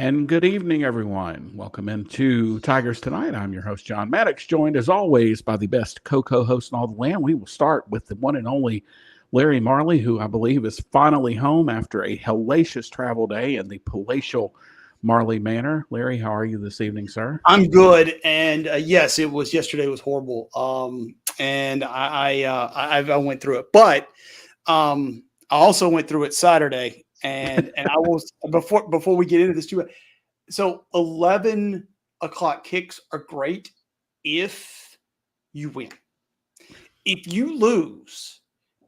And good evening, everyone. Welcome into Tigers Tonight. I'm your host, John Maddox, joined as always by the best co-host in all the land. We will start with the one and only Larry Marley, who I believe is finally home after a hellacious travel day in the palatial Marley Manor. Larry, how are you this evening, sir? I'm good, and yes, it was yesterday was horrible, and I went through it, but I also went through it Saturday, and I was before we get into this too. So 11 o'clock kicks are great if you win. If you lose,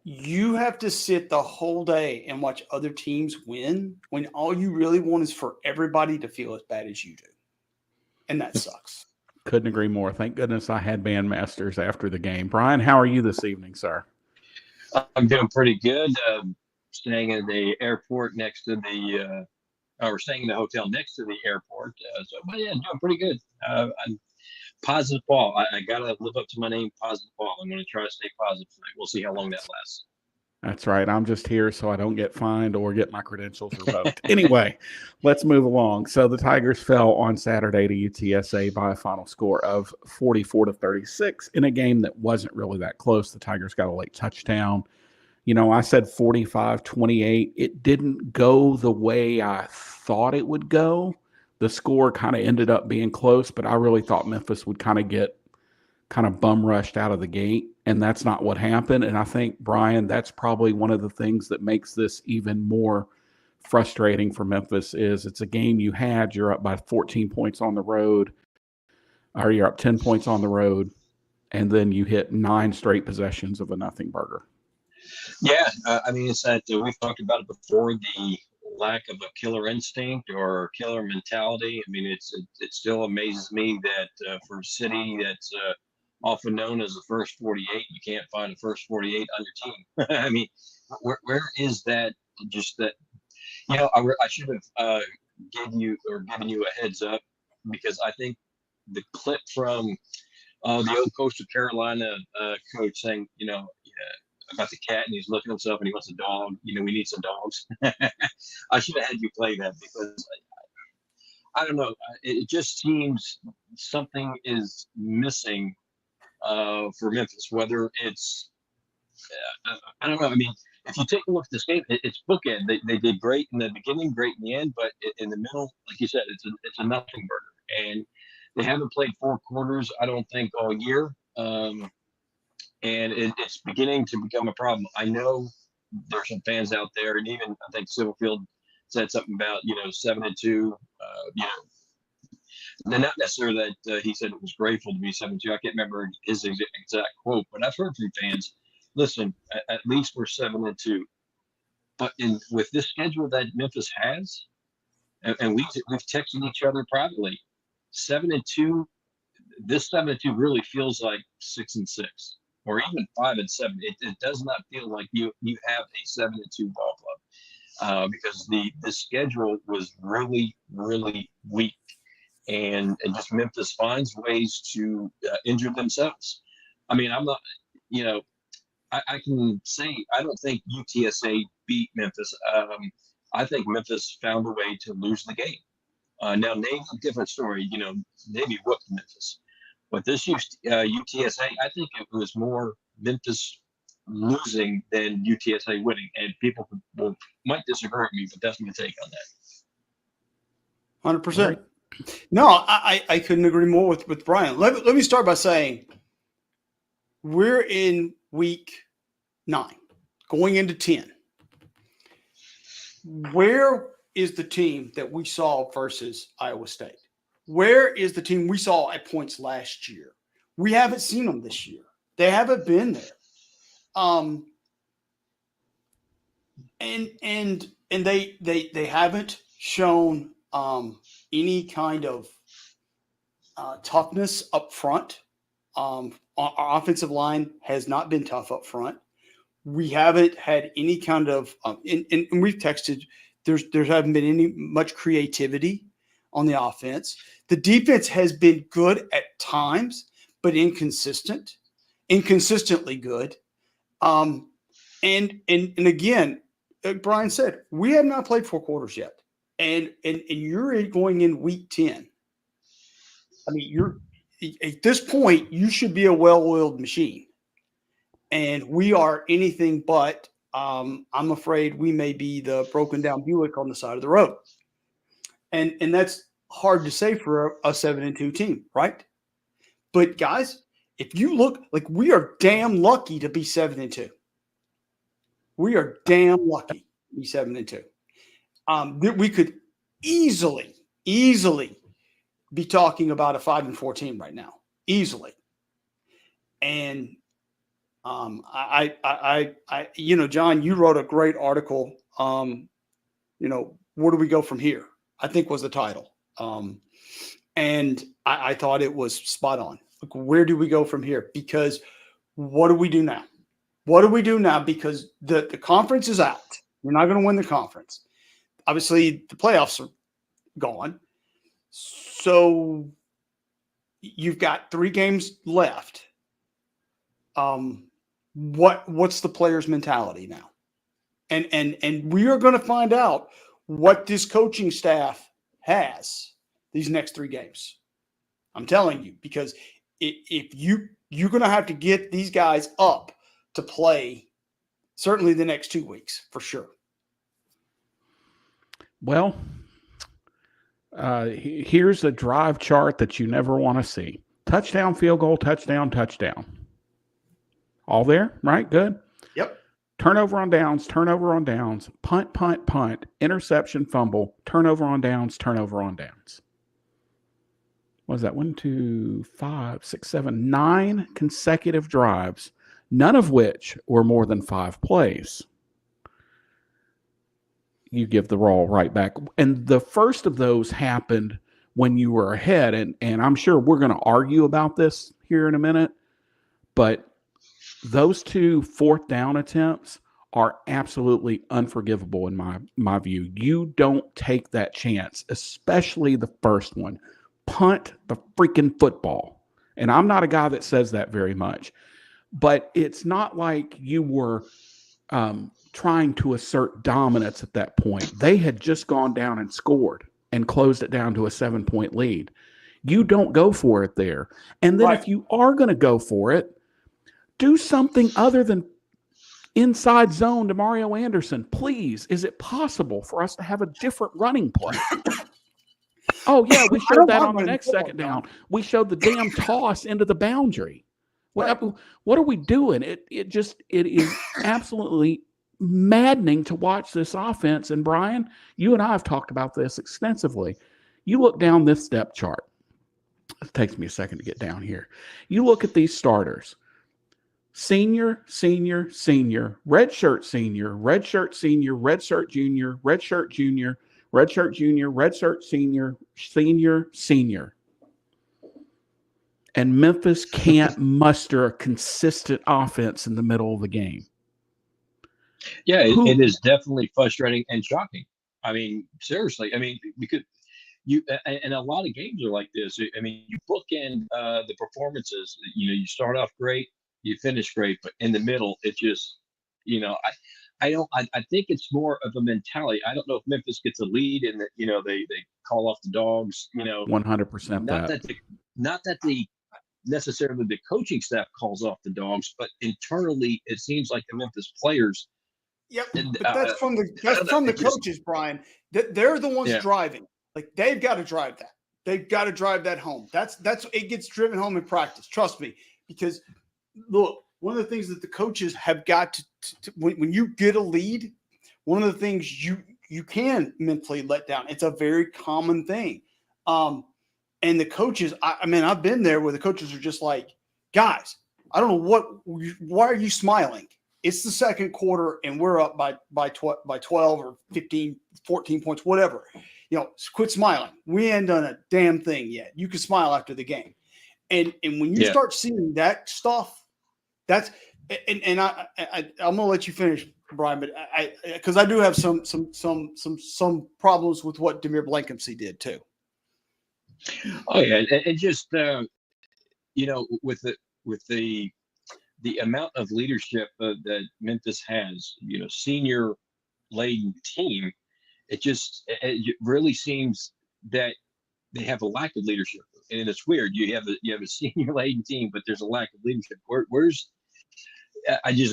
you have to sit the whole day and watch other teams win when all you really want is for everybody to feel as bad as you do. And that sucks. Couldn't agree more. Thank goodness I had bandmasters after the game. Brian, how are you this evening, sir? I'm doing pretty good. Staying in the airport next to or staying in the hotel next to the airport. But yeah, doing pretty good. I'm positive Paul. I got to live up to my name, Positive Paul. I'm going to try to stay positive tonight. We'll see how long that lasts. That's right. I'm just here so I don't get fined or get my credentials revoked. Anyway, let's move along. So the Tigers fell on Saturday to UTSA by a final score of 44-36 in a game that wasn't really that close. The Tigers got a late touchdown. You know, I said 45-28. It didn't go the way I thought it would go. The score kind of ended up being close, but I really thought Memphis would get bum rushed out of the gate, and that's not what happened. And I think, Bryan, that's probably one of the things that makes this even more frustrating for Memphis is it's a game you're up by 14 points on the road, or you're up 10 points on the road, and then you hit 9 straight possessions of a nothing burger. Yeah, I mean, it's that we've talked about it before, the lack of a killer instinct or killer mentality. I mean, it still amazes me that for a city that's often known as the first 48, you can't find a first 48 on your team. I mean, where is that? Just that, I should have given you a heads up, because I think the clip from the old Coastal Carolina coach saying, about the cat, and he's looking himself and he wants a dog. We need some dogs. I should have had you play that, because I don't know. It just seems something is missing for Memphis, whether it's, I don't know. I mean, if you take a look at this game, it's bookend. They did great in the beginning, great in the end, but in the middle, like you said, it's a nothing burger. And they haven't played 4 quarters, I don't think, all year. And it's beginning to become a problem. I know there's some fans out there, and even I think Silverfield said something about 7-2. Not necessarily that he said it was grateful to be 7-2. I can't remember his exact quote, but I've heard from fans. Listen, at least we're 7-2. But with this schedule that Memphis has, and we've texted each other privately, 7-2. This 7-2 really feels like 6-6. Or even 5-7. It does not feel like you have a 7-2 ball club, because the schedule was really, really weak, and just Memphis finds ways to injure themselves. I mean, I'm not, I can say I don't think UTSA beat Memphis. I think Memphis found a way to lose the game. Now, Navy's a different story. Navy whooped Memphis. But this UTSA, I think it was more Memphis losing than UTSA winning. And people might disagree with me, but that's my take on that. 100%. No, I couldn't agree more with Bryan. Let me start by saying we're in week 9, going into 10. Where is the team that we saw versus Iowa State? Where is the team we saw at points last year? We haven't seen them this year. They haven't been there. And they haven't shown any kind of toughness up front. Our offensive line has not been tough up front. We haven't had any kind of and we've texted. There haven't been any much creativity on the offense. The defense has been good at times, but inconsistently good. And again, like Bryan said, we have not played 4 quarters yet. and you're going in week 10. I mean, you're at this point, you should be a well-oiled machine, and we are anything but. I'm afraid we may be the broken down Buick on the side of the road, and that's hard to say for a 7-2 team, right? But guys, if you look, like, we are damn lucky to be 7-2. We are damn lucky to be 7-2. We could easily be talking about a 5-4 team right now, easily. And John, you wrote a great article. Where do we go from here? I think was the title. And I thought it was spot on. Like, where do we go from here? Because what do we do now? What do we do now? Because the conference is out. We're not going to win the conference. Obviously, the playoffs are gone. So you've got 3 games left. What's the players' mentality now? And we are going to find out what this coaching staff has these next 3 games. I'm telling you, because if you're going to have to get these guys up to play certainly the next 2 weeks for sure. Well, here's a drive chart that you never want to see. Touchdown, field goal, touchdown, touchdown. All there, right? Good. Yep. Turnover on downs, punt, punt, punt, interception, fumble, turnover on downs, turnover on downs. What is that? 1, 2, 5, 6, 7, 9 consecutive drives, none of which were more than 5 plays. You give the ball right back. And the first of those happened when you were ahead. And I'm sure we're going to argue about this here in a minute. But those 2 4th down attempts are absolutely unforgivable in my view. You don't take that chance, especially the first one. Punt the freaking football. And I'm not a guy that says that very much. But it's not like you were trying to assert dominance at that point. They had just gone down and scored and closed it down to a 7-point lead. You don't go for it there. And then if you are going to go for it, do something other than inside zone to Mario Anderson. Please, is it possible for us to have a different running play? Oh, yeah, we showed that on the next second down. We showed the damn toss into the boundary. What are we doing? It is absolutely maddening to watch this offense. And Bryan, you and I have talked about this extensively. You look down this depth chart. It takes me a second to get down here. You look at these starters. Senior, senior, senior, redshirt senior, redshirt senior, redshirt junior, redshirt junior, redshirt junior, redshirt senior, senior, senior. And Memphis can't muster a consistent offense in the middle of the game. Yeah, it is definitely frustrating and shocking. I mean, seriously. I mean, because and a lot of games are like this. I mean, you bookend the performances. You start off great, you finish great, but in the middle, it just, I think it's more of a mentality. I don't know if Memphis gets a lead and that, they call off the dogs, 100% not that the necessarily the coaching staff calls off the dogs, but internally it seems like the Memphis players. Yep, but that's from the coaches, Bryan. They're the ones driving. Like, they've got to drive that. They've got to drive that home. That's it gets driven home in practice. Trust me, because look, one of the things that the coaches have got to when you get a lead, one of the things you can mentally let down. It's a very common thing. And the coaches, I've been there where the coaches are just like, guys, I don't know why are you smiling? It's the second quarter and we're up by 12 or 15, 14 points, whatever. Quit smiling. We ain't done a damn thing yet. You can smile after the game. And when you start seeing that stuff, that's and I'm gonna let you finish, Bryan, but because I do have some problems with what Demir Blankenship did too. Oh yeah, and just with the amount of leadership that Memphis has, senior laden team, it really seems that they have a lack of leadership, and it's weird. You have a senior laden team, but there's a lack of leadership. Where's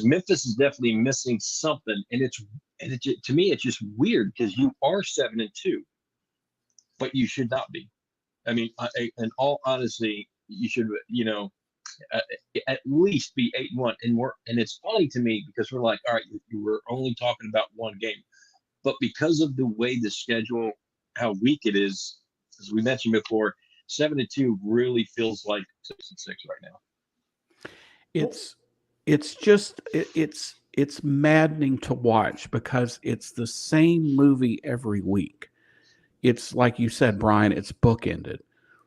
Memphis is definitely missing something, to me it's just weird because you are 7-2, but you should not be. I mean, in all honesty, you should at least be 8-1, and it's funny to me because we're like, all right, you were only talking about one game, but because of the way the schedule, how weak it is, as we mentioned before, 7-2 really feels like 6-6 right now. It's maddening to watch because it's the same movie every week. It's like you said, Bryan, it's bookended.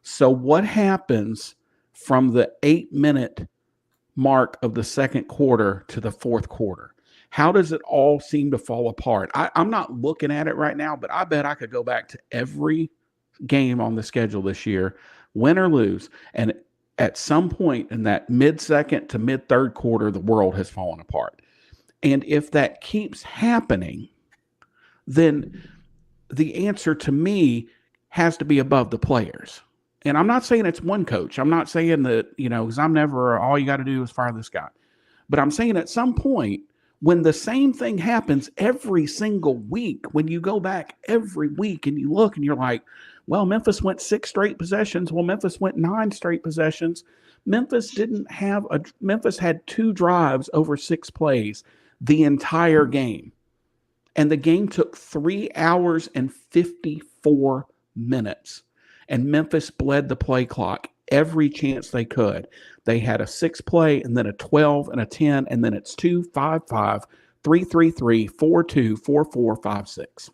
So what happens from the 8-minute mark of the second quarter to the fourth quarter? How does it all seem to fall apart? I'm not looking at it right now, but I bet I could go back to every game on the schedule this year, win or lose, and at some point in that mid-second to mid-third quarter, the world has fallen apart. And if that keeps happening, then the answer to me has to be above the players. And I'm not saying it's one coach. I'm not saying that, because I'm never, all you got to do is fire this guy. But I'm saying at some point, when the same thing happens every single week, when you go back every week and you look and you're like, well, Memphis went 6 straight possessions. Well, Memphis went 9 straight possessions. Memphis had 2 drives over 6 plays the entire game. And the game took 3 hours and 54 minutes. And Memphis bled the play clock every chance they could. They had a 6 play and then a 12 and a 10, and then it's 2, 5, 5, 3, 3, 3, 4, 2, 4, 4, 5, 6.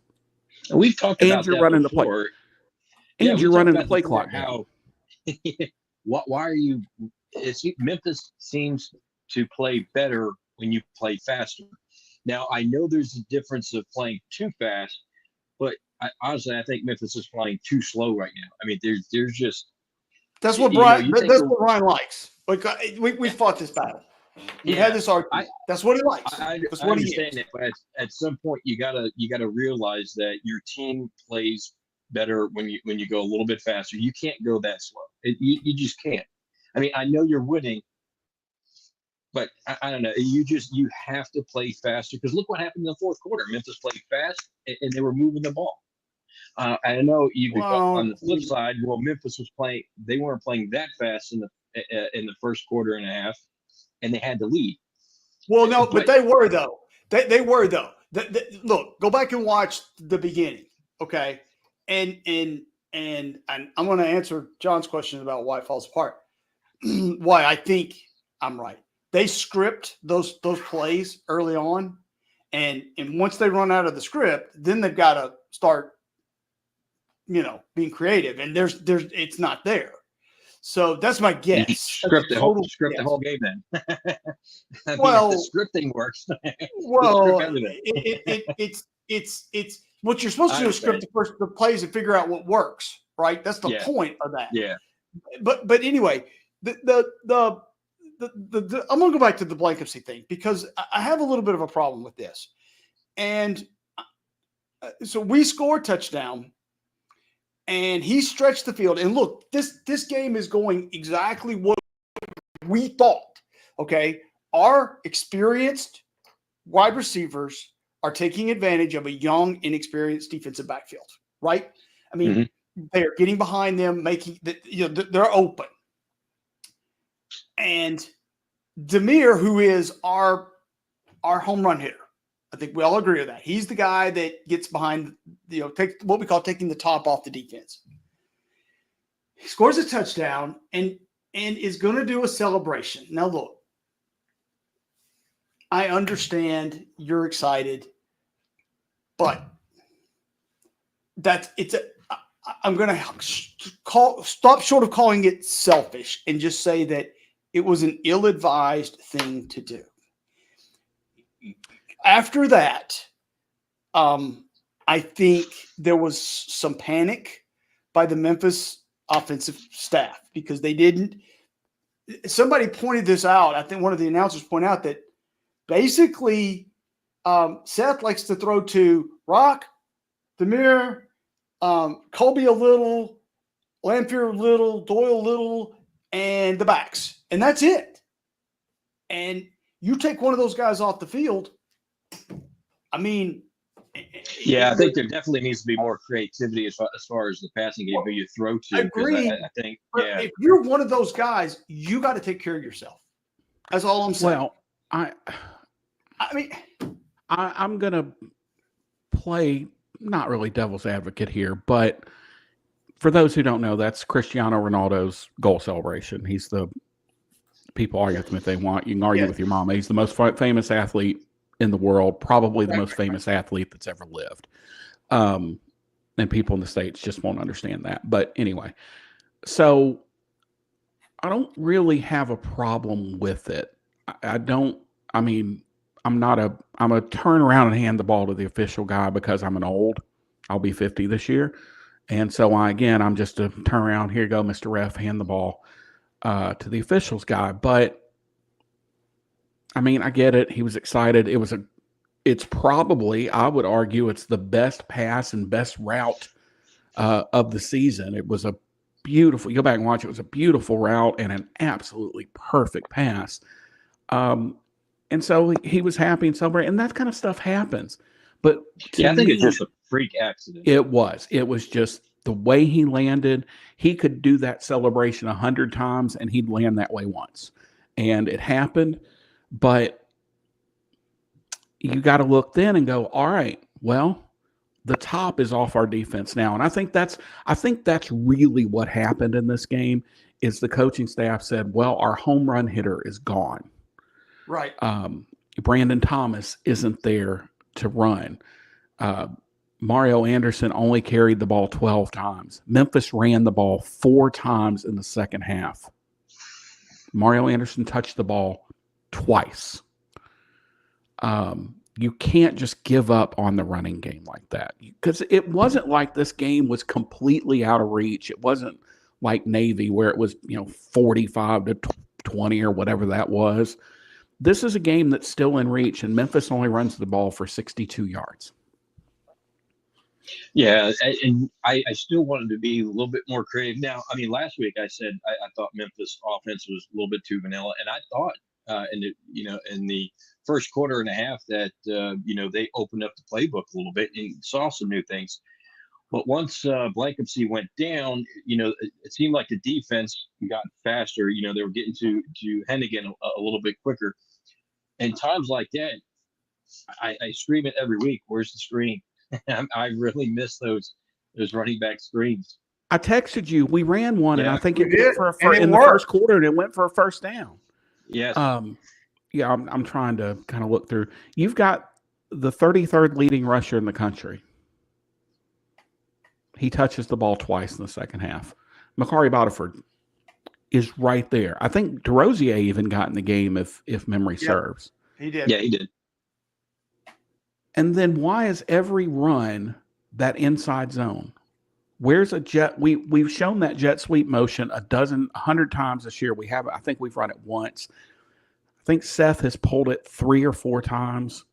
And we've talked about that running before. The play. And you're running the play clock. How, why are you? Memphis seems to play better when you play faster. Now, I know there's a difference of playing too fast, but honestly, I think Memphis is playing too slow right now. I mean, there's just that's what Bryan. That's what Bryan likes. Like we fought this battle. We had this argument. That's what he likes. I understand that, but at some point you gotta realize that your team plays better when you go a little bit faster. You can't go that slow. You just can't. I mean, I know you're winning, but I don't know. You have to play faster because look what happened in the fourth quarter. Memphis played fast and they were moving the ball. I know on the flip side. Well, Memphis was playing. They weren't playing that fast in the first quarter and a half, and they had to lead. Well, no, but they were though. They were though. Look, go back and watch the beginning, okay? And I'm going to answer John's question about why it falls apart. Why I think I'm right. They script those plays early on, and once they run out of the script, then they've got to start, being creative. And there's it's not there. So that's my guess. Script the whole game then. The scripting works. Well, it's what you're supposed to do is script the plays and figure out what works, right? That's the point of that. Yeah. But anyway, I'm going to go back to the Blankency thing because I have a little bit of a problem with this. And so we score a touchdown and he stretched the field. And look, this game is going exactly what we thought. Okay. Our experienced wide receivers are taking advantage of a young, inexperienced defensive backfield, right? I mean, they're getting behind them, making they're open. And Demir, who is our home run hitter, I think we all agree with that. He's the guy that gets behind, take what we call taking the top off the defense. He scores a touchdown and is going to do a celebration. Now, look, I understand you're excited, but I'm going to stop short of calling it selfish and just say that it was an ill-advised thing to do. After that, I think there was some panic by the Memphis offensive staff because they didn't. Somebody pointed this out. I think one of the announcers pointed out that basically Seth likes to throw to Rock, Demir, Colby a little, Lamphere a little, Doyle a little, and the backs. And that's it. And you take one of those guys off the field, I mean. Yeah, I think there definitely needs to be more creativity as far as the passing game who you throw to. Agree. I think, yeah. If you're one of those guys, you got to take care of yourself. That's all I'm saying. Well, I mean, I'm going to play not really devil's advocate here, but for those who don't know, that's Cristiano Ronaldo's goal celebration. He's the people argue with him if they want. You can argue with your mama. He's the most famous athlete in the world, probably the most famous athlete that's ever lived. And people in the States just won't understand that. But anyway, so I don't really have a problem with it. I'm a turn around and hand the ball to the official guy because I'm I'll be 50 this year. And so I'm just a turn around, here you go, Mr. Ref, hand the ball to the officials guy. But I mean, I get it. He was excited. It's probably, I would argue, it's the best pass and best route of the season. It was a beautiful, you go back and watch, it was a beautiful route and an absolutely perfect pass. And so he was happy and celebrating, and that kind of stuff happens. But I think it's just a freak accident. It was just the way he landed. He could do that celebration 100 times and he'd land that way once. And it happened. But you got to look then and go, all right, well, the top is off our defense now. And I think that's really what happened in this game is the coaching staff said, well, our home run hitter is gone. Right. Brandon Thomas isn't there to run. Mario Anderson only carried the ball 12 times. Memphis ran the ball 4 times in the second half. Mario Anderson touched the ball twice. You can't just give up on the running game like that, because it wasn't like this game was completely out of reach. It wasn't like Navy where it was 45 to 20 or whatever that was. This is a game that's still in reach, and Memphis only runs the ball for 62 yards. Yeah, and I still wanted to be a little bit more creative. Now, I mean, last week I said I thought Memphis offense was a little bit too vanilla, and I thought in the first quarter and a half that they opened up the playbook a little bit and saw some new things. But once Blankenship went down, it seemed like the defense got faster. They were getting to Hennigan a little bit quicker. And times like that, I scream it every week. Where's the screen? I really miss those running back screens. I texted you. We ran one, and I think it did. Went in the first quarter, and it went for a first down. Yes. I'm trying to kind of look through. You've got the 33rd leading rusher in the country. He touches the ball twice in the second half. Makari Botiford is right there. I think DeRosier even got in the game if memory serves. He did. Yeah, he did. And then why is every run that inside zone? Where's a jet? We've shown that jet sweep motion 100 times this year. I think we've run it once. I think Seth has pulled it 3 or 4 times.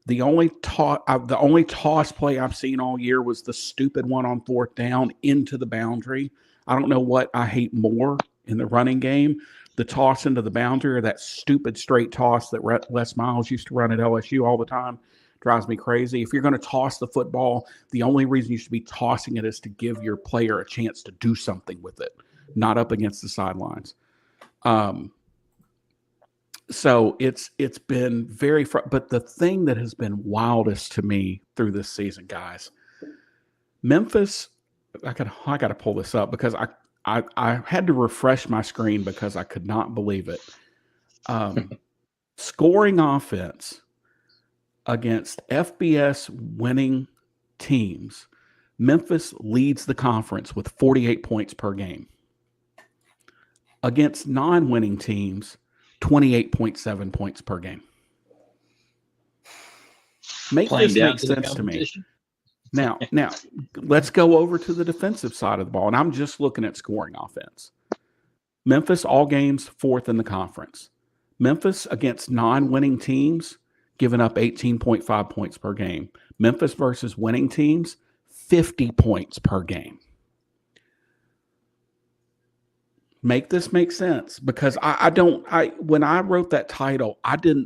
The only toss play I've seen all year was the stupid one on 4th down into the boundary. I don't know what I hate more in the running game, the toss into the boundary or that stupid straight toss that Les Miles used to run at LSU all the time. Drives me crazy. If you're going to toss the football, the only reason you should be tossing it is to give your player a chance to do something with it, not up against the sidelines. So it's been very but the thing that has been wildest to me through this season, guys, Memphis, I got to pull this up because I had to refresh my screen because I could not believe it. Scoring offense against FBS winning teams, Memphis leads the conference with 48 points per game. Against non-winning teams, 28.7 points per game. Make this make sense to me. Now, let's go over to the defensive side of the ball, and I'm just looking at scoring offense. Memphis, all games, 4th in the conference. Memphis against non-winning teams, giving up 18.5 points per game. Memphis versus winning teams, 50 points per game. Make this make sense, because when I wrote that title,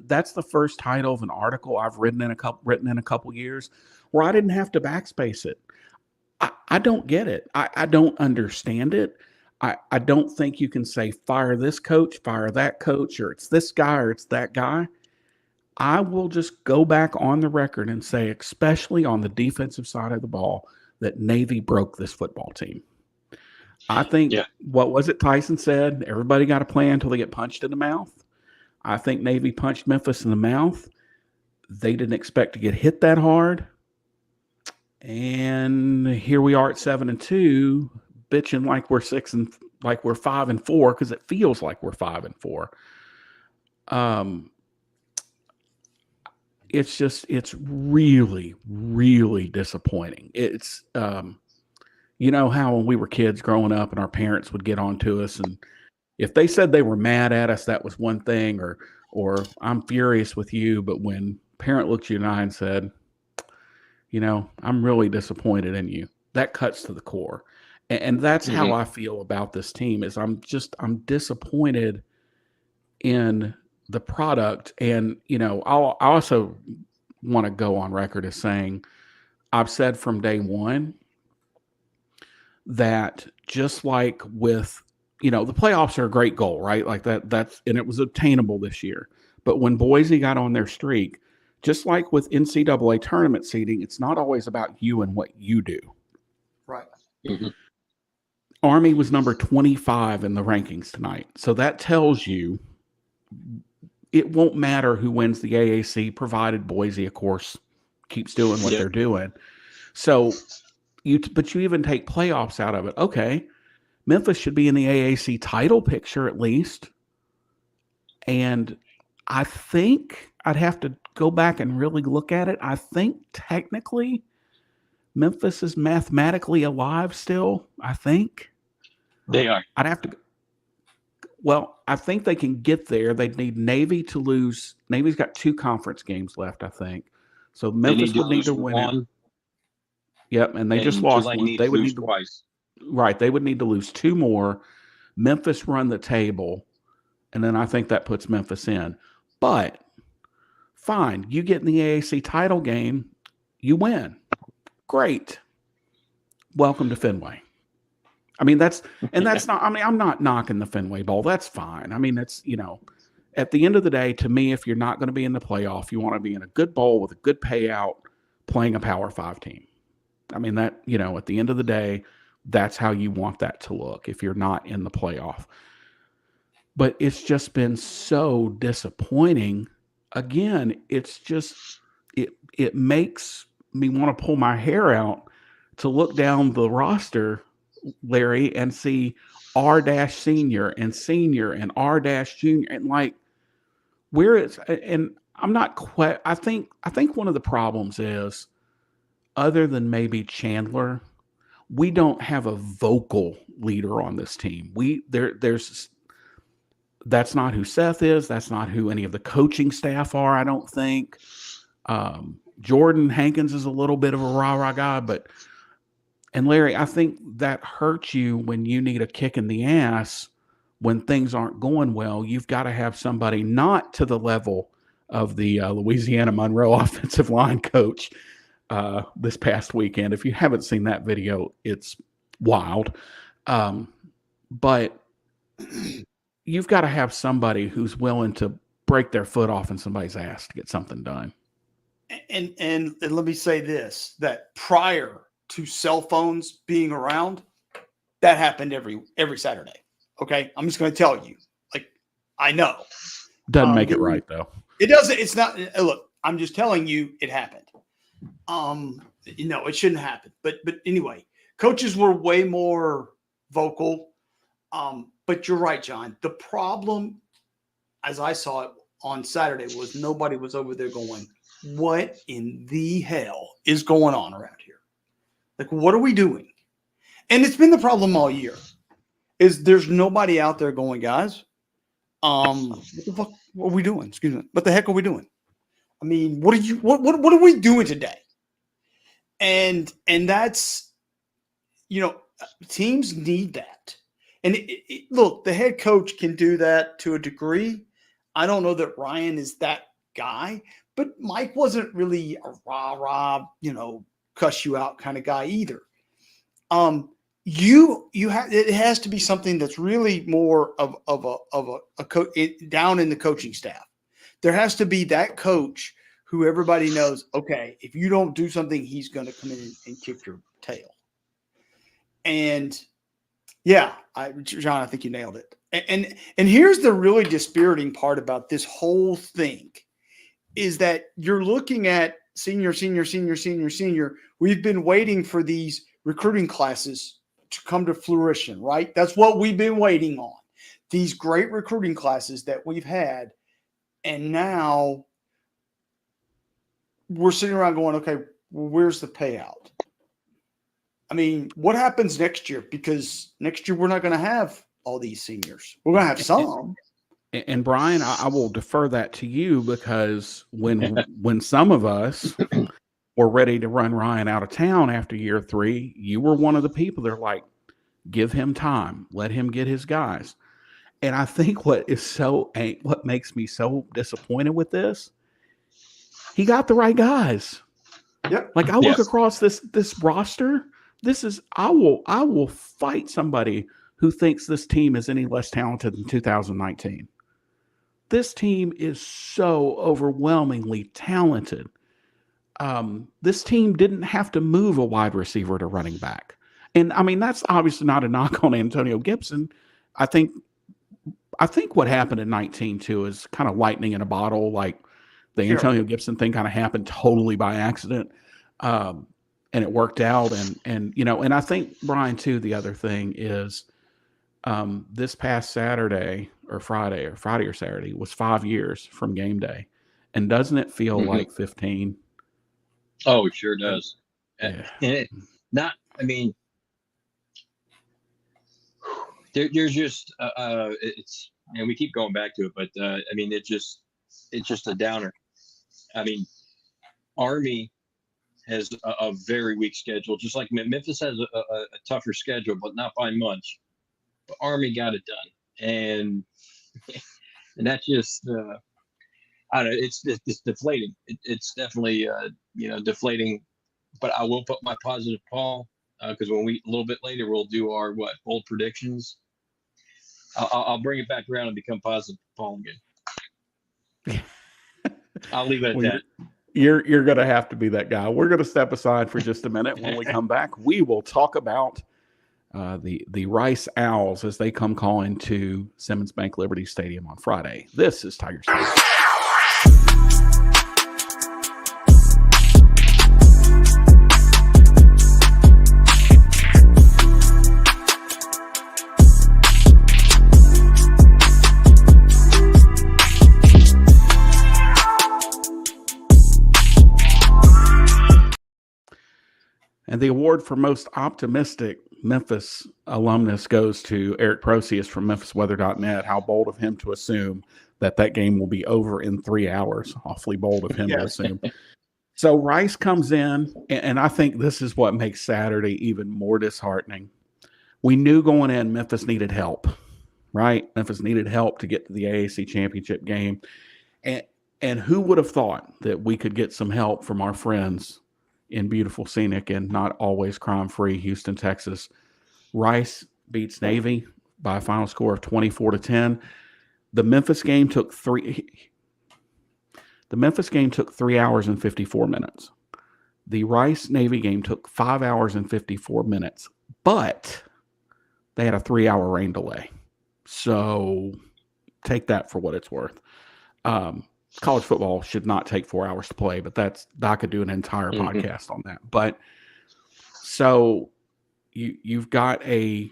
that's the first title of an article I've written in a couple years where I didn't have to backspace it. I don't get it. I don't understand it. I don't think you can say fire this coach, fire that coach, or it's this guy or it's that guy. I will just go back on the record and say, especially on the defensive side of the ball, that Navy broke this football team. I think, what was it Tyson said? Everybody got a plan until they get punched in the mouth. I think Navy punched Memphis in the mouth. They didn't expect to get hit that hard. And here we are at 7-2, bitching like we're 5-4, because it feels like we're 5-4. It's really, really disappointing. It's, you know how when we were kids growing up and our parents would get on to us, and if they said they were mad at us, that was one thing, or I'm furious with you. But when a parent looked you in the eye and said, you know, I'm really disappointed in you, that cuts to the core. And that's how I feel about this team, is I'm disappointed in the product. And, you know, I also want to go on record as saying, I've said from day one that just like with, you know, the playoffs are a great goal, right? Like and it was obtainable this year. But when Boise got on their streak, just like with NCAA tournament seeding, it's not always about you and what you do. Right. Mm-hmm. Army was number 25 in the rankings tonight. So that tells you it won't matter who wins the AAC, provided Boise, of course, keeps doing what they're doing. So but you even take playoffs out of it. Okay, Memphis should be in the AAC title picture at least. And I think I'd have to go back and really look at it. I think technically Memphis is mathematically alive still, I think. They are. I'd have to. Well, I think they can get there. They'd need Navy to lose. Navy's got 2 conference games left, I think. So Memphis would need to win it. Yep, and they just lost one. They would need to twice. Right, they would need to lose 2 more. Memphis run the table, and then I think that puts Memphis in. But fine, you get in the AAC title game, you win. Great. Welcome to Fenway. I mean, that's not, I mean, I'm not knocking the Fenway Bowl. That's fine. I mean, that's, you know, at the end of the day, to me, if you're not going to be in the playoff, you want to be in a good bowl with a good payout, playing a Power 5 team. I mean, that, you know, at the end of the day, that's how you want that to look if you're not in the playoff. But it's just been so disappointing. Again, it's just, it makes me want to pull my hair out to look down the roster, Larry, and see R-senior and senior and R-junior, and like where it's, and I'm not quite, I think one of the problems is, other than maybe Chandler, we don't have a vocal leader on this team. That's not who Seth is. That's not who any of the coaching staff are, I don't think. Jordan Hankins is a little bit of a rah-rah guy, and Larry, I think that hurts you when you need a kick in the ass when things aren't going well. You've got to have somebody not to the level of the Louisiana Monroe offensive line coach this past weekend. If you haven't seen that video, it's wild. But you've got to have somebody who's willing to break their foot off in somebody's ass to get something done. And let me say this, that prior to cell phones being around, that happened every Saturday. Okay. I'm just going to tell you, like, I know. Doesn't make it right though. It doesn't. It's not. Look, I'm just telling you it happened. You know, it shouldn't happen. But anyway, coaches were way more vocal. But you're right, John. The problem, as I saw it on Saturday, was nobody was over there going, what in the hell is going on around here? Like, what are we doing? And it's been the problem all year, is there's nobody out there going, guys, what the fuck are we doing? Excuse me. What the heck are we doing? I mean, what are we doing today? And that's, teams need that. And look, the head coach can do that to a degree. I don't know that Ryan is that guy, but Mike wasn't really a rah-rah, cuss you out kind of guy either. It has to be something that's really more of a coach down in the coaching staff. There has to be that coach who everybody knows, okay, if you don't do something, he's going to come in and kick your tail. And yeah, John, I think you nailed it. And here's the really dispiriting part about this whole thing is that you're looking at senior. We've been waiting for these recruiting classes to come to fruition, right? That's what we've been waiting on. These great recruiting classes that we've had. And now we're sitting around going, okay, well, where's the payout? I mean, what happens next year? Because next year we're not going to have all these seniors. We're going to have some. And Bryan, I will defer that to you because when some of us were ready to run Ryan out of town after year 3, you were one of the people that are like, give him time, let him get his guys. And I think what makes me so disappointed with this, he got the right guys. Yep. Like I look across this roster, I will fight somebody who thinks this team is any less talented than 2019. This team is so overwhelmingly talented. This team didn't have to move a wide receiver to running back. And I mean, that's obviously not a knock on Antonio Gibson. I think what happened in 19 too is kind of lightning in a bottle. Like the Antonio Gibson thing kind of happened totally by accident. And it worked out. And I think, Bryan, too, the other thing is this past Saturday or Friday or Saturday was 5 years from game day. And doesn't it feel like 15? Oh, it sure does. Yeah. And there's just, it's, and we keep going back to it, but it's just a downer. I mean, Army has a very weak schedule, just like Memphis has a tougher schedule, but not by much. But Army got it done, and that's just I don't know. It's deflating. It's definitely deflating. But I will put my positive Paul because when a little bit later we'll do our bold predictions. I'll bring it back around and become positive Paul again. I'll leave it at that. You're going to have to be that guy. We're going to step aside for just a minute. When we come back, we will talk about the Rice Owls as they come calling to Simmons Bank Liberty Stadium on Friday. This is Tiger Sports. And the award for most optimistic Memphis alumnus goes to Eric Procius from MemphisWeather.net. How bold of him to assume that game will be over in 3 hours. Awfully bold of him to assume. So Rice comes in, and I think this is what makes Saturday even more disheartening. We knew going in Memphis needed help, right? Memphis needed help to get to the AAC championship game. And who would have thought that we could get some help from our friends in beautiful, scenic, and not always crime-free Houston, Texas. Rice beats Navy by a final score of 24-10. The Memphis game took 3 hours and 54 minutes. The Rice-Navy game took 5 hours and 54 minutes, but they had a 3-hour rain delay. So take that for what it's worth. College football should not take 4 hours to play, but I could do an entire podcast on that. But so you've got he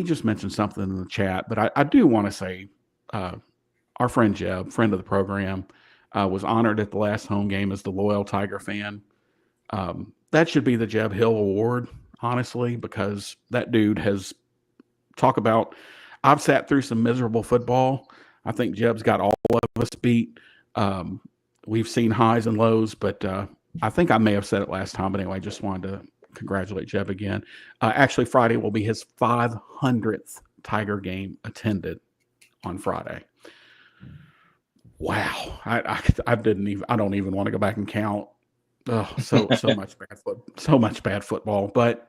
just mentioned something in the chat, but I do want to say our friend Jeb, friend of the program, was honored at the last home game as the loyal Tiger fan. That should be the Jeb Hill Award, honestly, because that dude has talk about. I've sat through some miserable football. I think Jeb's got all of us beat. We've seen highs and lows, but I think I may have said it last time, but anyway, I just wanted to congratulate Jeb again. Actually, Friday will be his 500th Tiger game attended on Friday. Wow. I don't even want to go back and count. Oh, so much bad football. But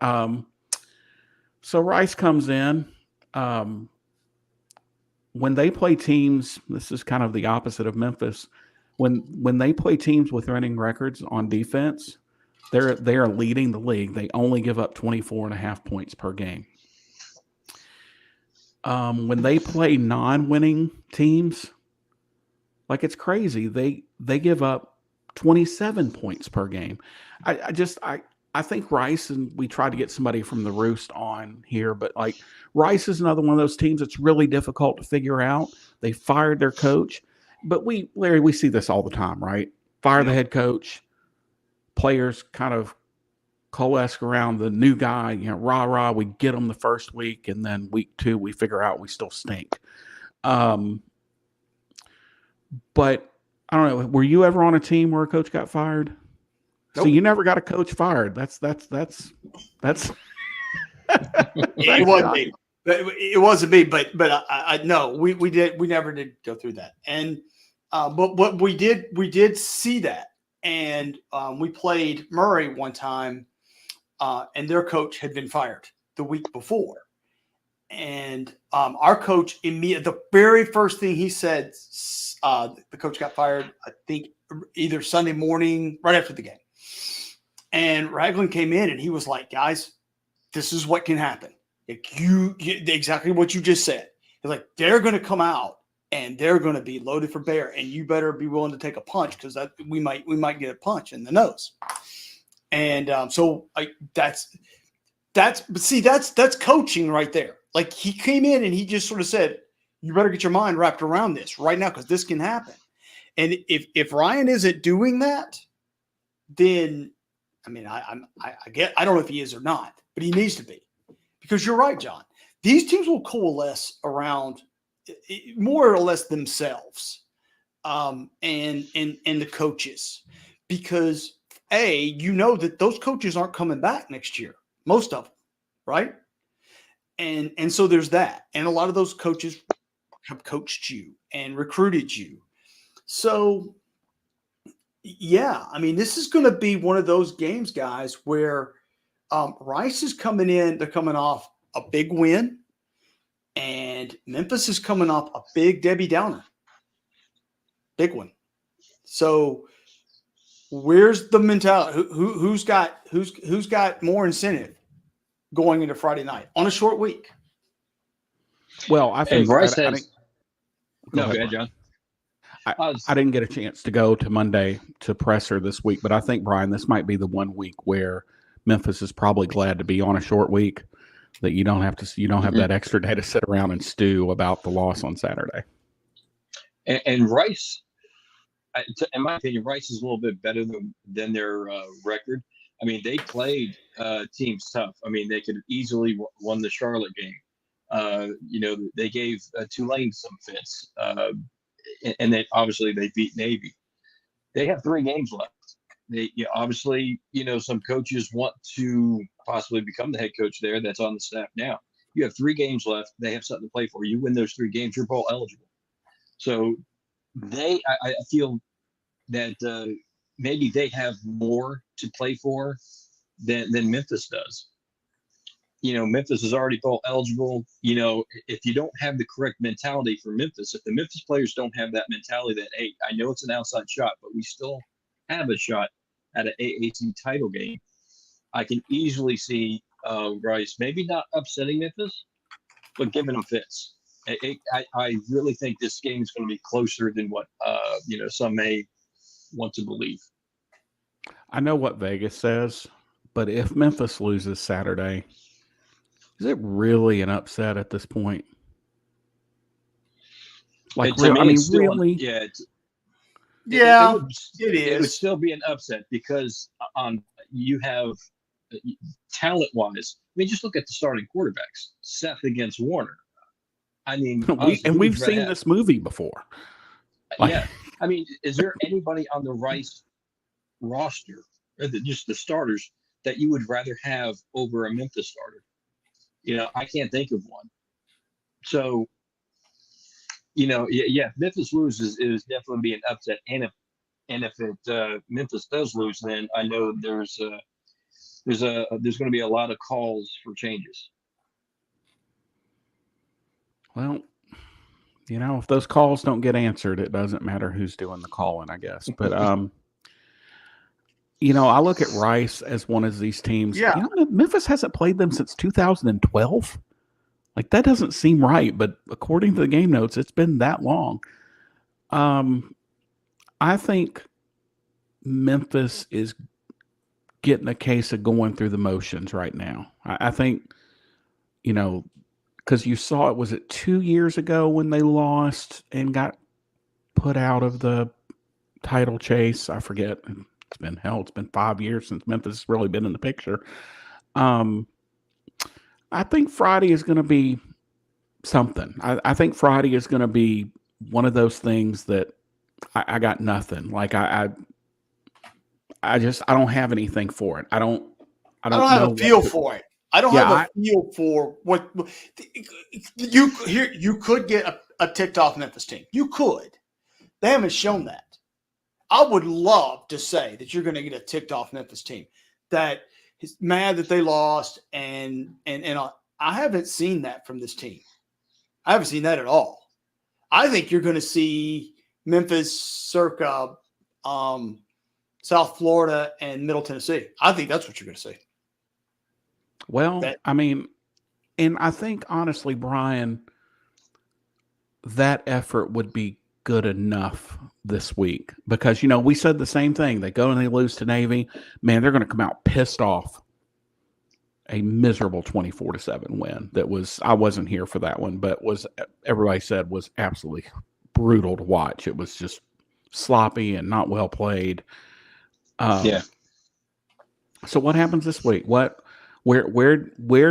so Rice comes in. When they play teams, this is kind of the opposite of Memphis. When they play teams with running records on defense, they are leading the league. They only give up 24.5 points per game. When they play non-winning teams, like it's crazy. They give up 27 points per game. I think Rice, and we tried to get somebody from the Roost on here, but like Rice is another one of those teams that's really difficult to figure out. They fired their coach, but Larry, we see this all the time, right? Fire the head coach, players kind of coalesce around the new guy, rah, we get them the first week, and then week 2, we figure out we still stink. But I don't know, were you ever on a team where a coach got fired? Nope. So you never got a coach fired. That's it wasn't me. It wasn't me, but I no, we never did go through that. And but we did see that. And we played Murray one time, and their coach had been fired the week before. And our coach, the very first thing he said, the coach got fired, I think either Sunday morning, right after the game. And Ragland came in and he was like, guys, this is what can happen. Exactly what you just said. He's like, they're going to come out and they're going to be loaded for bear, and you better be willing to take a punch, because we might get a punch in the nose. And that's coaching right there. Like, he came in and he just sort of said, you better get your mind wrapped around this right now, because this can happen. And if Ryan isn't doing that, then I mean, I don't know if he is or not, but he needs to be, because you're right, John. These teams will coalesce around more or less themselves, and the coaches, because that those coaches aren't coming back next year, most of them, right? And so there's that, and a lot of those coaches have coached you and recruited you, so. Yeah, I mean, this is going to be one of those games, guys, where Rice is coming in. They're coming off a big win, and Memphis is coming off a big Debbie Downer, big one. So, where's the mentality? Who's got more incentive going into Friday night on a short week? Well, I think Rice go ahead, John. I didn't get a chance to go to Monday to presser this week, but I think, Bryan, this might be the one week where Memphis is probably glad to be on a short week, that you don't have that extra day to sit around and stew about the loss on Saturday. And Rice, in my opinion, Rice is a little bit better than their record. I mean, they played teams tough. I mean, they could have easily won the Charlotte game. They gave Tulane some fits. And they beat Navy. They have 3 games left. Obviously, some coaches want to possibly become the head coach there. That's on the staff now. You have 3 games left. They have something to play for. You win those 3 games, you're bowl eligible. So I feel that maybe they have more to play for than Memphis does. Memphis is already bowl eligible. If you don't have the correct mentality for Memphis, if the Memphis players don't have that mentality that, hey, I know it's an outside shot, but we still have a shot at an AAC title game, I can easily see Rice maybe not upsetting Memphis, but giving them fits. I really think this game is going to be closer than what some may want to believe. I know what Vegas says, but if Memphis loses Saturday, is it really an upset at this point? Like, really? Yeah. It is. It would still be an upset because you have talent-wise. I mean, just look at the starting quarterbacks. Seth against Warner. I mean, we've seen this movie before. Yeah. I mean, is there anybody on the Rice roster or just the starters that you would rather have over a Memphis starter? I can't think of one. So, yeah, if Memphis loses, it is definitely be an upset. And if Memphis does lose, then I know there's going to be a lot of calls for changes. Well, if those calls don't get answered, it doesn't matter who's doing the calling, I guess. But I look at Rice as one of these teams. Yeah. Memphis hasn't played them since 2012. Like, that doesn't seem right, but according to the game notes, it's been that long. I think Memphis is getting a case of going through the motions right now. I think, because you saw it, was it 2 years ago when they lost and got put out of the title chase? I forget. It's been 5 years since Memphis has really been in the picture. I think Friday is going to be something. I think Friday is going to be one of those things that I got nothing. Like I don't have anything for it. I don't have a feel for it. I don't have a feel for what you could get a ticked off Memphis team. You could. They haven't shown that. I would love to say that you're going to get a ticked off Memphis team that is mad that they lost, and I haven't seen that from this team. I haven't seen that at all. I think you're going to see Memphis circa South Florida and Middle Tennessee. I think that's what you're going to see. Well, and I think honestly, Bryan, that effort would be good enough this week because, we said the same thing. They go and they lose to Navy. Man, they're going to come out pissed off. A miserable 24-7 win. I wasn't here for that one, but everybody said was absolutely brutal to watch. It was just sloppy and not well played. Yeah. So what happens this week? Where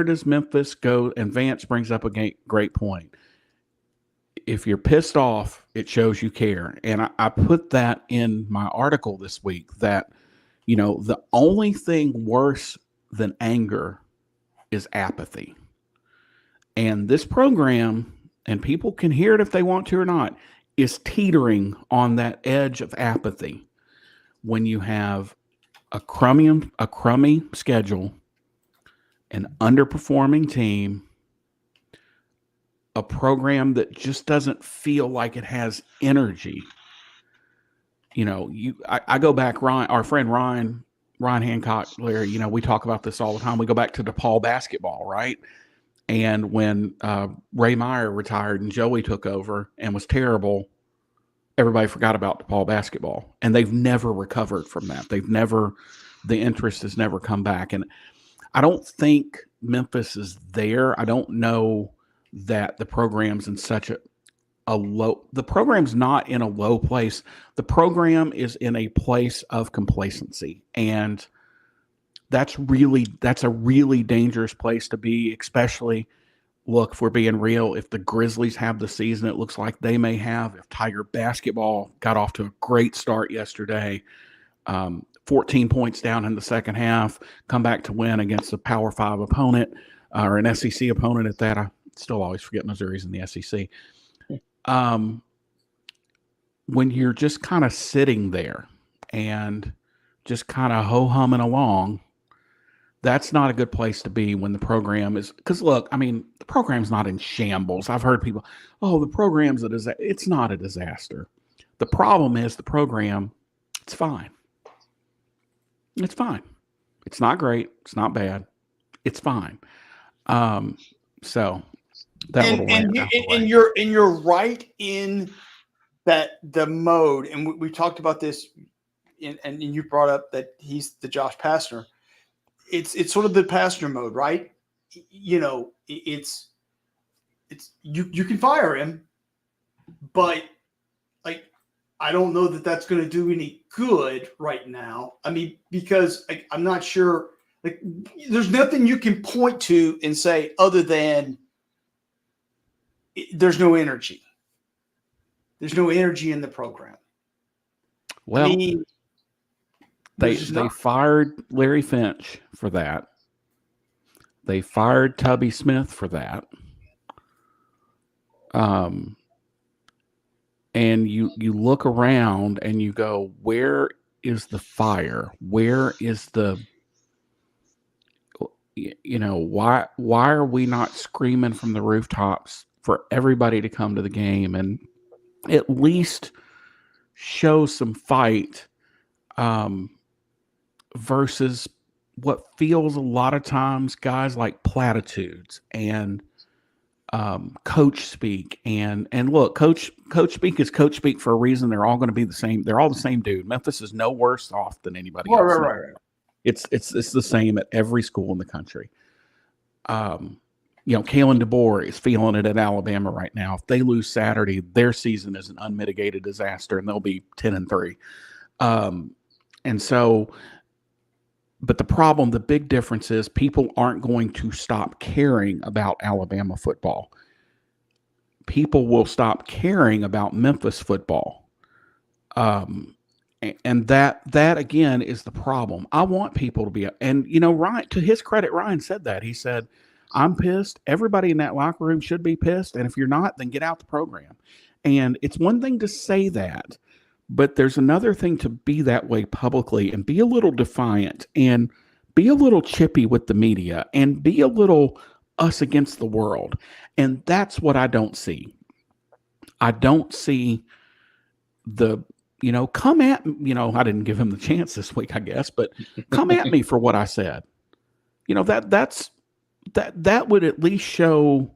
does Memphis go? And Vance brings up a great point. If you're pissed off, it shows you care. And I put that in my article this week that, the only thing worse than anger is apathy. And this program, and people can hear it if they want to or not, is teetering on that edge of apathy when you have a crummy schedule, an underperforming team, a program that just doesn't feel like it has energy. I go back, our friend Ryan Hancock, Larry, we talk about this all the time. We go back to DePaul basketball, right? And when Ray Meyer retired and Joey took over and was terrible, everybody forgot about DePaul basketball. And they've never recovered from that. The interest has never come back. And I don't think Memphis is there. I don't know that the program's in such a low, the program's not in a low place. The program is in a place of complacency. And that's a really dangerous place to be, especially, look, if we're being real, if the Grizzlies have the season it looks like they may have, if Tiger basketball got off to a great start yesterday, 14 points down in the second half, come back to win against a Power 5 opponent or an SEC opponent at that. I still always forget Missouri's in the SEC. When you're just kind of sitting there and just kind of ho-humming along, that's not a good place to be when the program is, because look, the program's not in shambles. I've heard people, the program's a disaster. It's not a disaster. The problem is the program, it's fine. It's fine. It's not great. It's not bad. It's fine. So that you're right in that the mode, and we talked about this, and you brought up that he's the Josh Pastner. It's sort of the Pastner mode, right? It's you can fire him, but I don't know that that's going to do any good right now. Because I'm not sure. There's nothing you can point to and say other than there's no energy. There's no energy in the program. Well, They fired Larry Finch for that. They fired Tubby Smith for that. And you look around and you go, where is the fire? Where is the, why are we not screaming from the rooftops for everybody to come to the game and at least show some fight, versus what feels a lot of times, guys, like platitudes and coach speak. And look, coach speak is coach speak for a reason. They're all going to be the same. They're all the same dude. Memphis is no worse off than anybody else. Right. It's the same at every school in the country. Kalen DeBoer is feeling it at Alabama right now. If they lose Saturday, their season is an unmitigated disaster, and they'll be 10-3. And so, but the big difference is people aren't going to stop caring about Alabama football. People will stop caring about Memphis football. And that again is the problem. I want people to be, and Ryan, to his credit, Ryan said that. He said, I'm pissed. Everybody in that locker room should be pissed. And if you're not, then get out the program. And it's one thing to say that, but there's another thing to be that way publicly and be a little defiant and be a little chippy with the media and be a little us against the world. And that's what I don't see. I don't see the, come at, I didn't give him the chance this week, I guess, but come at me for what I said. That would at least show,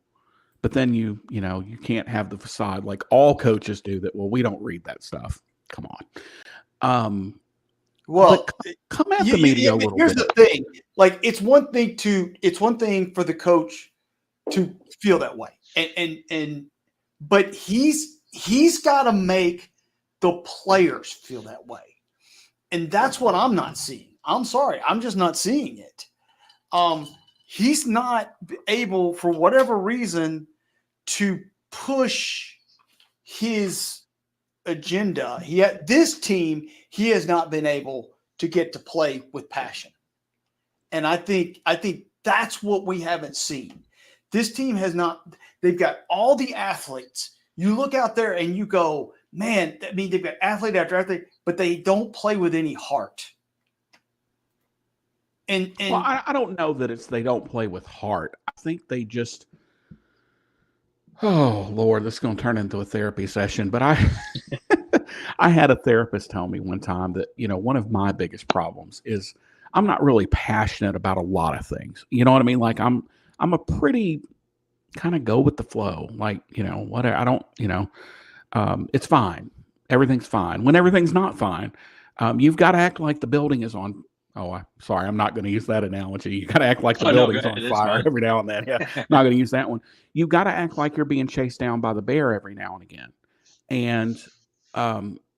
but then you can't have the facade like all coaches do that. Well, we don't read that stuff. Come on. Well, come at the media a little here's bit. The thing. Like, it's one thing for the coach to feel that way. But he's got to make the players feel that way. And that's what I'm not seeing. I'm sorry. I'm just not seeing it. He's not able, for whatever reason, to push his agenda. This team, he has not been able to get to play with passion. And I think that's what we haven't seen. This team has not, they've got all the athletes. You look out there and you go, man, they've got athlete after athlete, but they don't play with any heart. And well, I don't know that they don't play with heart. I think they just, oh Lord, this is going to turn into a therapy session. But I had a therapist tell me one time that, one of my biggest problems is I'm not really passionate about a lot of things. You know what I mean? Like I'm a pretty kind of go with the flow. Like, whatever. I don't, it's fine. Everything's fine. When everything's not fine, you've got to act like the building is on. Oh, sorry. I'm not going to use that analogy. You got to act like the building's on fire every now and then. Yeah. Not going to use that one. You've got to act like you're being chased down by the bear every now and again. And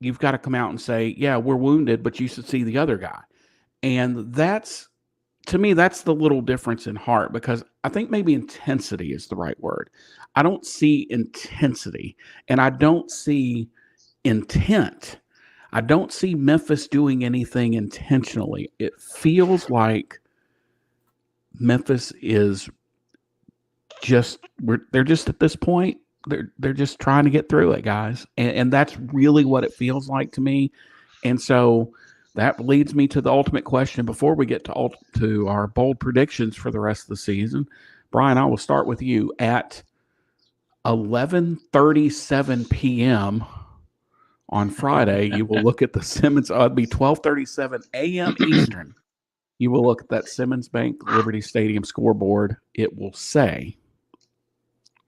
you've got to come out and say, yeah, we're wounded, but you should see the other guy. And to me, that's the little difference in heart, because I think maybe intensity is the right word. I don't see intensity, and I don't see intent. I don't see Memphis doing anything intentionally. It feels like Memphis is they're just at this point, they're just trying to get through it, guys. And that's really what it feels like to me. And so that leads me to the ultimate question before we get to our bold predictions for the rest of the season. Bryan, I will start with you. At 11:37 p.m. on Friday, you will look at the Simmons. It'd be 12:37 a.m. Eastern. You will look at that Simmons Bank Liberty Stadium scoreboard. It will say,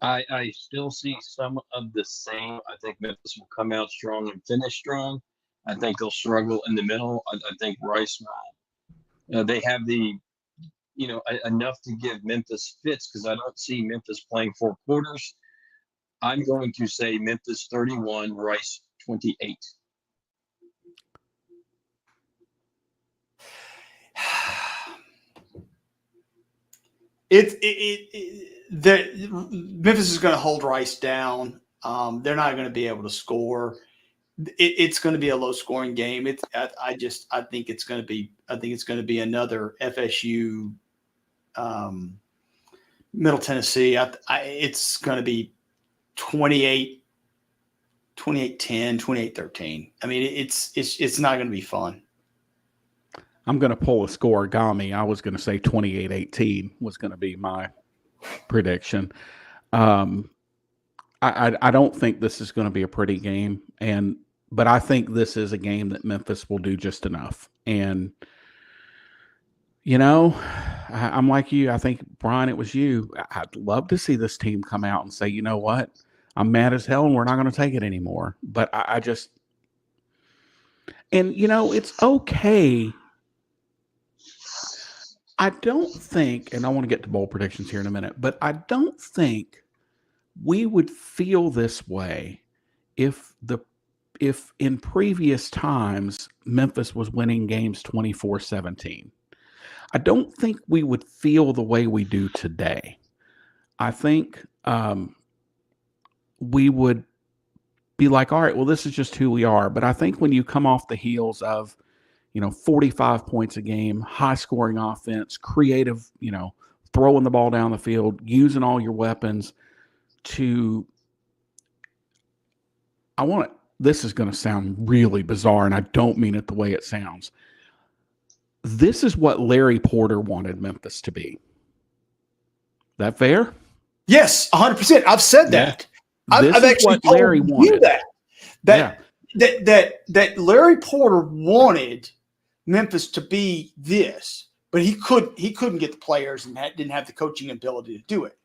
I still see some of the same. I think Memphis will come out strong and finish strong. I think they'll struggle in the middle. I think Rice will. They have the, enough to give Memphis fits, because I don't see Memphis playing 4 quarters. I'm going to say Memphis 31, Rice 28. Memphis is going to hold Rice down. They're not going to be able to score. it's going to be a low scoring game. I think it's going to be another FSU, Middle Tennessee. It's going to be 28-10, 28-13. I mean, it's not going to be fun. I'm going to pull a scoregami. I was going to say 28-18 was going to be my prediction. I don't think this is going to be a pretty game, but I think this is a game that Memphis will do just enough. And I'm like you. I think, Bryan, it was you. I'd love to see this team come out and say, you know what, I'm mad as hell, and we're not going to take it anymore. But I just, and it's okay. I don't think, and I want to get to bowl predictions here in a minute, but I don't think we would feel this way if in previous times Memphis was winning games 24-17. I don't think we would feel the way we do today. I think we would be like, all right, well, this is just who we are. But I think when you come off the heels of 45 points a game, high scoring offense, creative, throwing the ball down the field, using all your weapons this is going to sound really bizarre, and I don't mean it the way it sounds. This is what Larry Porter wanted Memphis to be. That fair? Yes, 100%. I've said that. Yeah. I've actually what Larry wanted. That Larry Porter wanted Memphis to be this, but he couldn't get the players and didn't have the coaching ability to do it.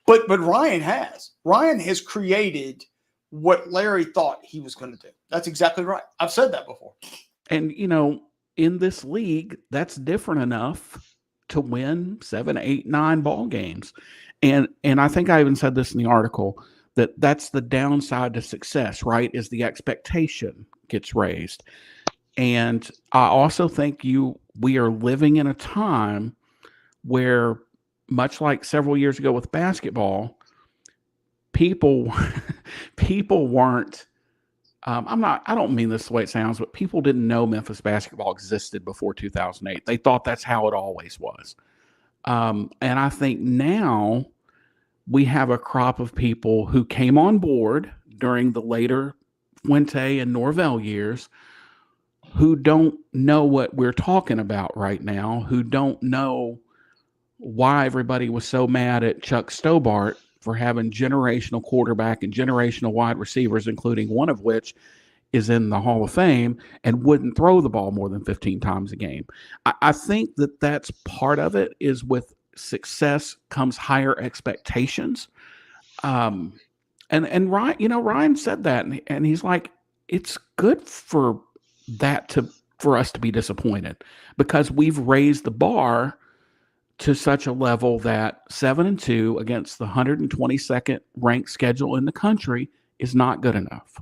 But Ryan has created what Larry thought he was going to do. That's exactly right. I've said that before. And in this league, that's different enough to win 7, 8, 9 ball games. And I think I even said this in the article, that's the downside to success, right? Is the expectation gets raised. And I also think we are living in a time where, much like several years ago with basketball, people weren't, I don't mean this the way it sounds, but people didn't know Memphis basketball existed before 2008. They thought that's how it always was. And I think now we have a crop of people who came on board during the later Fuente and Norvell years who don't know what we're talking about right now, who don't know why everybody was so mad at Chuck Stobart for having generational quarterback and generational wide receivers, including one of which is in the Hall of Fame and wouldn't throw the ball more than 15 times a game. I think that's part of it. Is with success comes higher expectations. And Ryan, Ryan said that, and he's like, it's good for us to be disappointed because we've raised the bar to such a level that 7-2 against the 122nd ranked schedule in the country is not good enough.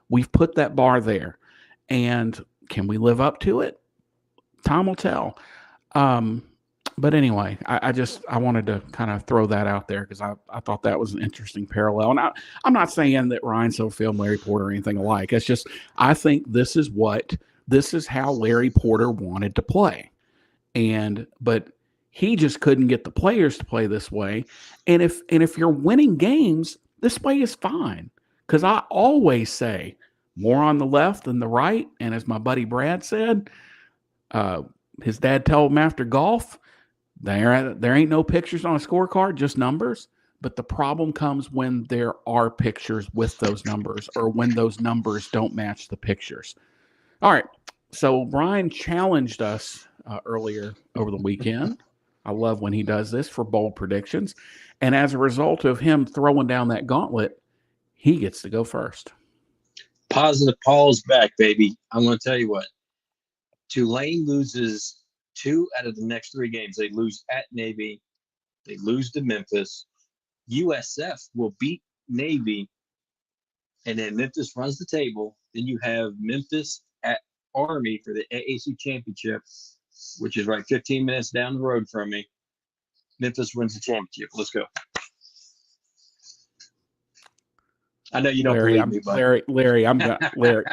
We've put that bar there, and can we live up to it? Time will tell. But anyway, I wanted to kind of throw that out there because I thought that was an interesting parallel. And I'm not saying that Ryan Sofield and Larry Porter or anything alike. It's just I think this is how Larry Porter wanted to play, but he just couldn't get the players to play this way. And if you're winning games, this way is fine. Because I always say more on the left than the right. And as my buddy Brad said, his dad told him after golf, there ain't no pictures on a scorecard, just numbers. But the problem comes when there are pictures with those numbers or when those numbers don't match the pictures. All right. So Bryan challenged us earlier over the weekend. I love when he does this for bold predictions. And as a result of him throwing down that gauntlet, he gets to go first. Positive Paul's back, baby. I'm going to tell you what. Tulane loses 2 out of the next 3 games. They lose at Navy. They lose to Memphis. USF will beat Navy. And then Memphis runs the table. Then you have Memphis at Army for the AAC championship, which is right 15 minutes down the road from me. Memphis wins the championship. Let's go. I know you don't Larry, believe me, but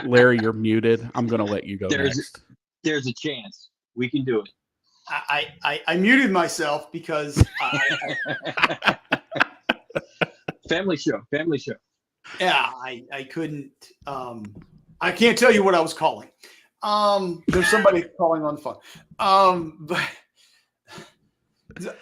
Larry, you're muted. I'm gonna let you go there's next. there's a chance we can do it. I muted myself because Family show. yeah, I couldn't. I can't tell you what I was calling. There's somebody calling on the phone. But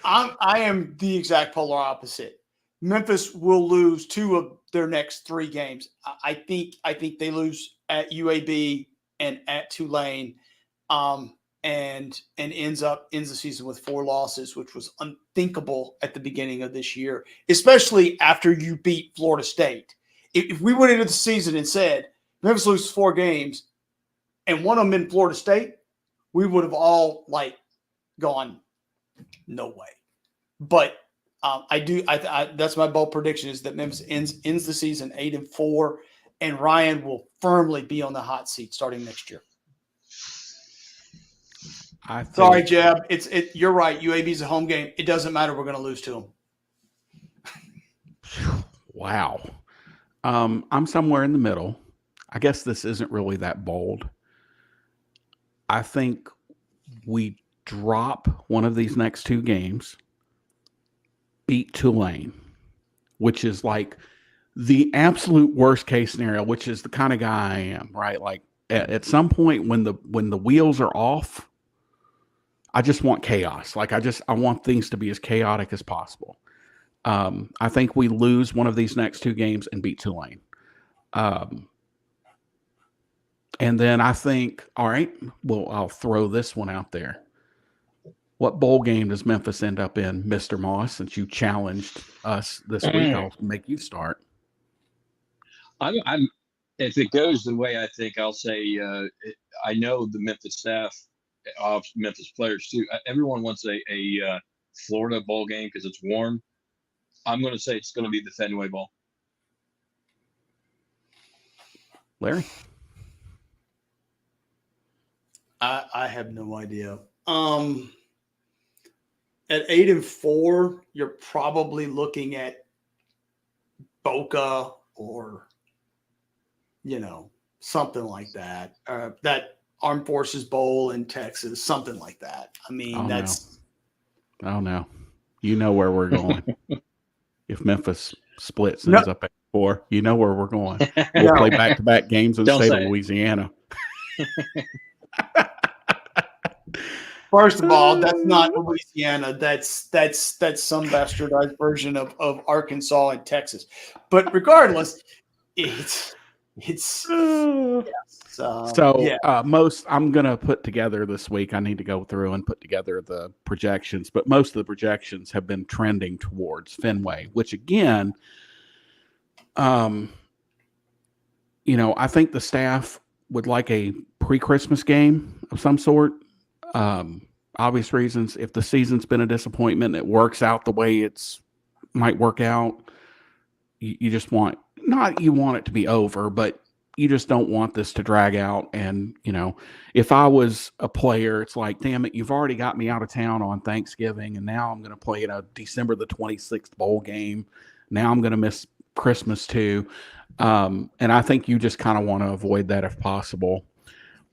I am the exact polar opposite. Memphis will lose 2 of their next 3 games. I think they lose at UAB and at Tulane, and ends the season with 4 losses, which was unthinkable at the beginning of this year, especially after you beat Florida State. If we went into the season and said Memphis loses 4 games and one of them in Florida State, we would have all gone, no way. But that's my bold prediction, is that Memphis ends the season 8-4, and Ryan will firmly be on the hot seat starting next year. Sorry, Jeb. You're right. UAB is a home game. It doesn't matter. We're going to lose to them. Wow. I'm somewhere in the middle. I guess this isn't really that bold. I think we drop one of these next 2 games, beat Tulane, which is like the absolute worst case scenario, which is the kind of guy I am, right? Like at some point when the wheels are off, I just want chaos. Like I want things to be as chaotic as possible. I think we lose one of these next 2 games and beat Tulane. And then I think, all right, well, I'll throw this one out there. What bowl game does Memphis end up in, Mr. Moss? Since you challenged us this week, I'll make you start. I'm if it goes the way I think, I'll say I know the Memphis staff, Memphis players too. Everyone wants a Florida bowl game because it's warm. I'm going to say it's going to be the Fenway Bowl. Larry? I have no idea. At 8-4, you're probably looking at Boca or, something like that. That Armed Forces Bowl in Texas, something like that. I mean, Oh, no. You know where we're going. If Memphis splits and ends up at 4, you know where we're going. We'll play back-to-back games in the state of Louisiana. First of all, that's not Louisiana. That's some bastardized version of Arkansas and Texas. But regardless, it's I'm gonna put together this week. I need to go through and put together the projections, but most of the projections have been trending towards Fenway, which again, I think the staff would like a pre-Christmas game of some sort. Obvious reasons. If the season's been a disappointment, it works out the way it's might work out. You just want you want it to be over, but you just don't want this to drag out. And if I was a player, it's like, damn it, you've already got me out of town on Thanksgiving, and now I'm going to play in a December the 26th bowl game. Now I'm going to miss Christmas too, and I think you just kind of want to avoid that if possible.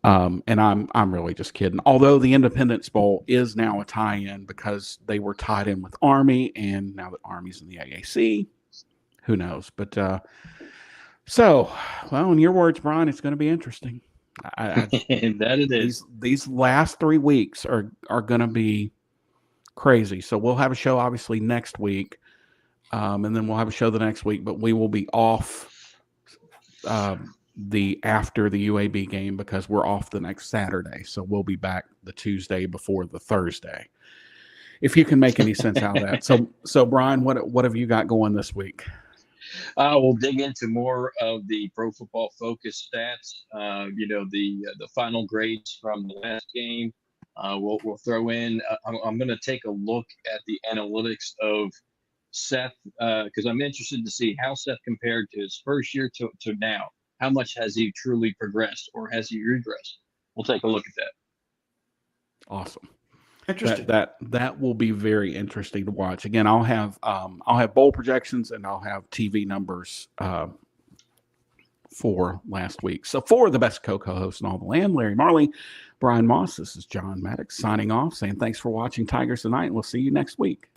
And I'm really just kidding. Although the Independence Bowl is now a tie-in because they were tied in with Army, and now that Army's in the AAC, who knows? But in your words, Bryan, it's going to be interesting. That it is. These last 3 weeks are going to be crazy. So we'll have a show obviously next week, and then we'll have a show the next week. But we will be off after the UAB game because we're off the next Saturday. So we'll be back the Tuesday before the Thursday. If you can make any sense out of that. So Bryan, what have you got going this week? We'll dig into more of the Pro Football Focus stats. The final grades from the last game. We'll throw in. I'm going to take a look at the analytics of Seth because I'm interested to see how Seth compared to his first year to now. How much has he truly progressed, or has he regressed? We'll take a look at that. Awesome. Interesting. That will be very interesting to watch. Again, I'll have bowl projections and I'll have TV numbers for last week. So for the best co-host in all the land, Larry Marley, Bryan Moss, this is John Maddox signing off, saying thanks for watching Tigers Tonight, and we'll see you next week.